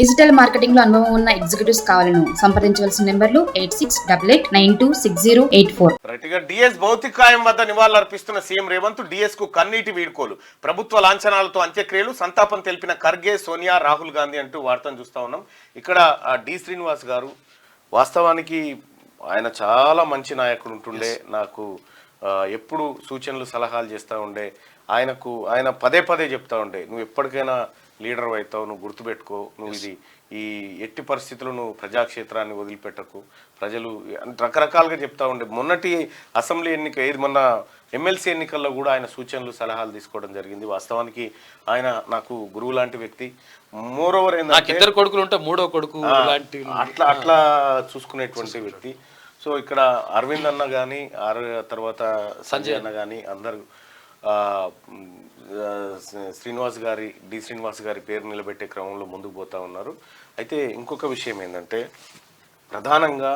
Digital marketing లో అనుభవం ఉన్న ఎగ్జిక్యూటివ్స్ కావాలను సంప్రదించవలసిన నెంబర్లు 8688926084. రైట్ గా డిఎస్ భౌతికాయం వద్ద నివాళులర్పిస్తున్న సీఎం రేవంత్ డిఎస్ కు కన్నీటి వీడ్కోలు, ప్రభుత్వ లాంఛనాలతో అంత్యక్రియలు, సంతాపం తెలిపిన ఖర్గే, సోనియా, రాహుల్ గాంధీ అంటూ వార్తను చూస్తా ఉన్నాం. ఇక్కడ డి శ్రీనివాస్ గారు వాస్తవానికి ఆయన చాలా మంచి నాయకుడు ఉంటుండే, నాకు ఎప్పుడు సూచనలు సలహాలు చేస్తూ ఉండే. ఆయన పదే పదే చెప్తా ఉండే, నువ్వు ఎప్పటికైనా లీడర్ అవుతావు, నువ్వు గుర్తుపెట్టుకో, నువ్వు ఇది ఈ ఎట్టి పరిస్థితుల్లో నువ్వు ప్రజాక్షేత్రాన్ని వదిలిపెట్టకు, ప్రజలు రకరకాలుగా చెప్తా ఉండే. మొన్నటి అసెంబ్లీ ఎన్నిక మొన్న ఎమ్మెల్సీ ఎన్నికల్లో కూడా ఆయన సూచనలు సలహాలు తీసుకోవడం జరిగింది. వాస్తవానికి ఆయన నాకు గురువు లాంటి వ్యక్తి. మోరోవర్ ఏంటంటే ఇద్దరు కొడుకులు ఉంటే మూడో కొడుకు లాంటి అట్లా చూసుకునేటువంటి వ్యక్తి. సో ఇక్కడ అరవింద్ అన్న కానీ తర్వాత సంజయ్ అన్న కానీ అందరు డి శ్రీనివాస్ గారి పేరు నిలబెట్టే క్రమంలో ముందుకు పోతా ఉన్నారు. అయితే ఇంకొక విషయం ఏంటంటే ప్రధానంగా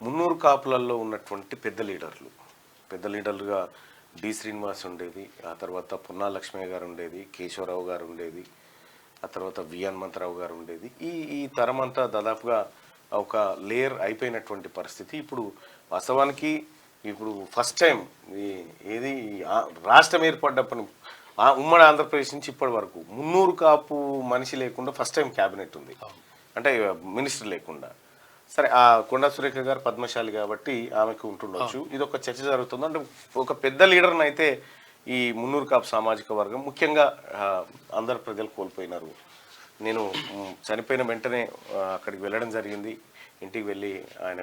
మున్నూరు కాపులలో ఉన్నటువంటి పెద్ద లీడర్లుగా డి శ్రీనివాస్ ఉండేది, ఆ తర్వాత పున్నా లక్ష్మయ్య గారు ఉండేది, కేశవరావు గారు ఉండేది, ఆ తర్వాత వి హనుమంతరావు గారు ఉండేది. ఈ తరం అంతా దాదాపుగా ఒక లేయర్ అయిపోయినటువంటి పరిస్థితి. ఇప్పుడు వాస్తవానికి ఫస్ట్ టైం రాష్ట్రం ఏర్పడ్డప్పటి ఉమ్మడి ఆంధ్రప్రదేశ్ నుంచి ఇప్పటి వరకు మున్నూరు కాపు మనిషి లేకుండా ఫస్ట్ టైం క్యాబినెట్ ఉంది, అంటే మినిస్టర్ లేకుండా. సరే, ఆ కొండా సురేఖ గారు పద్మశాలి కాబట్టి ఆమెకు ఉంటుండొచ్చు. ఇది ఒక చర్చ జరుగుతుంది. అంటే ఒక పెద్ద లీడర్ని అయితే ఈ మున్నూరు కాపు సామాజిక వర్గం ముఖ్యంగా అందరు ప్రజలు కోల్పోయినారు. నేను చనిపోయిన వెంటనే అక్కడికి వెళ్ళడం జరిగింది. ఇంటికి వెళ్ళి ఆయన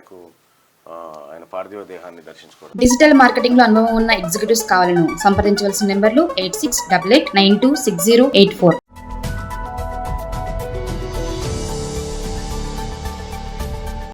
పార్థివ దేహాన్ని దర్శించుకోవడం. డిజిటల్ మార్కెటింగ్ లో అనుభవం ఉన్న ఎగ్జిక్యూటివ్స్ కావాలను సంప్రదించవలసిన నెంబర్లు 8688926084.